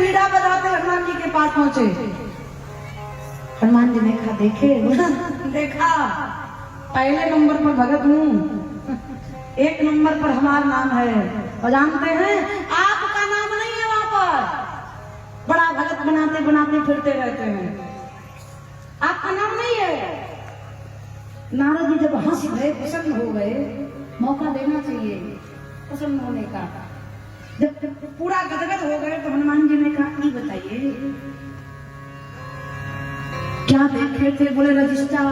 बीड़ा बजाते हनुमान जी के पास पहुंचे। हनुमान जी ने कहा देखे देखा पहले नंबर पर भगत हूँ, एक नंबर पर हमारा नाम है। और जानते हैं आपका नाम नहीं है वहां पर, बड़ा भगत बनाते बनाते फिरते रहते हैं, आपका नाम नहीं है। नारद जी जब हंस गए, प्रसन्न हो गए, मौका देना चाहिए प्रसन्न होने का। जब पूरा गदगद हो गए तो हनुमान जी ने कहा ये बताइए क्या देखे थे? बोले रजिस्टर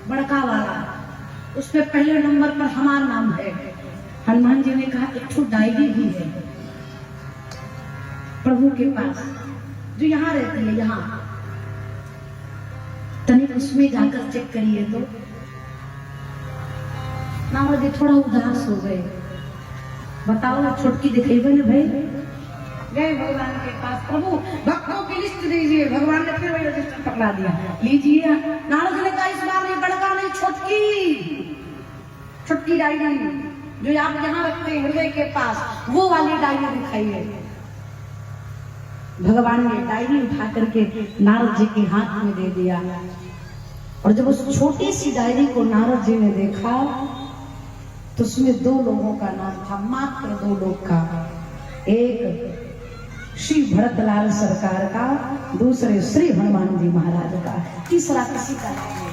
बड़का वाला, उस पे पहले नंबर पर हमारा नाम है। हनुमान जी ने कहा एक ठो डायरी भी है प्रभु के पास जो यहाँ रहती है, यहाँ तनिक उसमें जाकर चेक करिए। तो नारद जी थोड़ा उदास हो गए। बताओ छुटकी दिखेबे न भाई। गए भगवान के पास, प्रभु भक्तों की लिस्ट दीजिए। भगवान ने फिर वही रजिस्टर पकड़ा दिया, लीजिए। नारद जी ने कहा इस बार ये बड़का नहीं, छुटकी डायरी जो आप यहाँ रखते हैं हृदय के पास, वो वाली डायरी दिखाइए। भगवान ने डायरी उठा करके नारद जी के हाथ में दे दिया। और जब उस छोटी सी डायरी को नारद जी ने देखा तो उसमें 2 लोगों का नाम था, मात्र 2 लोग का। एक श्री भरतलाल सरकार का, दूसरे श्री हनुमान जी महाराज का, तीसरा किसी का नहीं।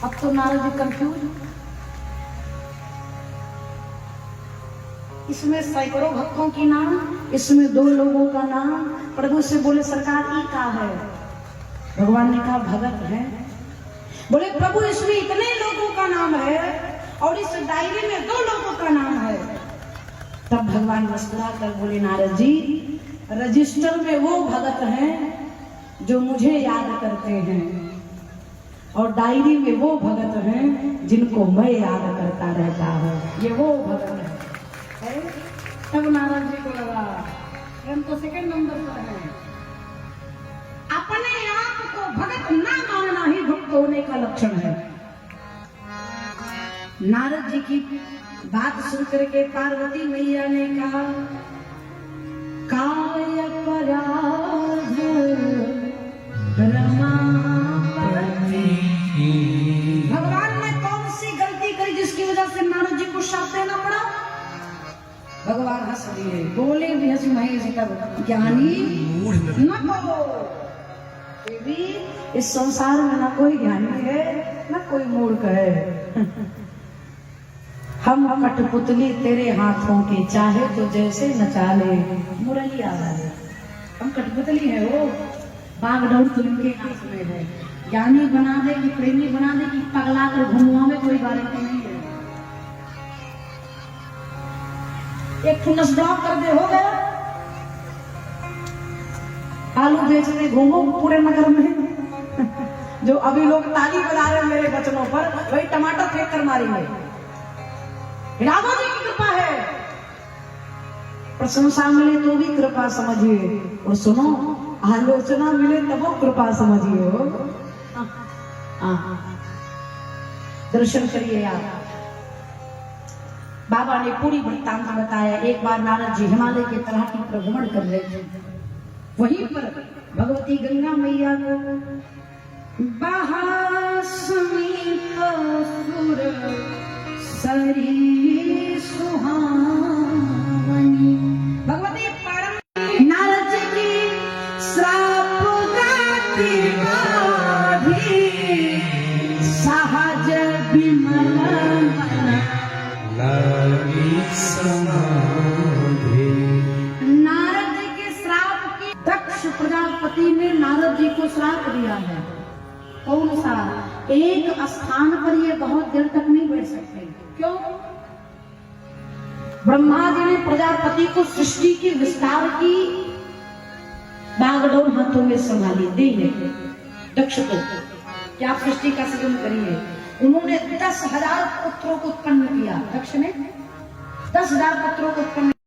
अब तो नारद जी कंफ्यूज, इसमें सैकड़ों भक्तों की नाम, इसमें 2 लोगों का नाम। प्रभु से बोले सरकार ये का है? भगवान ने कहा भगत है। बोले प्रभु इसमें इतने लोगों का नाम है और इस डायरी में 2 लोगों का नाम है। तब भगवान मुस्कुरा कर बोले नारद जी रजिस्टर में वो भगत हैं जो मुझे याद करते हैं और डायरी में वो भगत हैं जिनको मैं याद करता रहता हूँ, ये वो भगत है। तब नारद जी को लगा हम तो सेकंड नंबर पर है। अपने आप को भगत ना मानना ही भक्त होने का लक्षण है। नारद जी की बात सुन करके पार्वती मैया ने कहा काय अपराध रमापति। भगवान ने कौन सी गलती करी जिसकी वजह से नारद जी को श्राप देना पड़ा? भगवान हंस दिए, बोले भी हंसी महेश तब ज्ञानी न कहो। इस संसार में ना कोई ज्ञानी है ना कोई मूर्ख है। हम कठपुतली तेरे हाथों की, चाहे तो जैसे नचा ले। मुरली आवाज, हम कठपुतली है, वो बागडोर तुमके हाथ में है। ज्ञानी बना दे कि प्रेमी बना दे कि पगला कर घुमुआ में कोई गारंटी नहीं है। एक ठुनस ब्लॉक कर दे हो गया। आलू बेचने घूमो पूरे नगर में। जो अभी लोग ताली बजा रहे हैं मेरे बचनों पर, वही टमाटर फेंक कर मारेंगे। राधा जी की कृपा है, प्रशंसा मिले तो भी कृपा समझिए, और सुनो आलोचना मिले तब वो कृपा समझिए। हो दर्शन करिए आप। बाबा ने पूरी वृत्तांत बताया। एक बार नारद जी हिमालय के तलहटी पर भ्रमण कर रहे थे, वहीं पर भगवती गंगा मैया को समीप सुर सरी सुहावनी। भगवती परम नारद जी की श्राप गाती गाधी, सहज विमल मन लागी समाधि। नारद जी के श्राप की दक्ष प्रजापति ने नारद जी को श्राप दिया है। कौन सा? एक स्थान पर ये बहुत देर तक नहीं बैठ सकते। क्यों? ब्रह्मा जी ने प्रजापति को सृष्टि की विस्तार की बागडोर हाथों में संभाली दी है दक्ष को, क्या आप सृष्टि का सृजन करिए। उन्होंने 10,000 पुत्रों को उत्पन्न किया। दक्ष ने 10,000 पुत्रों को उत्पन्न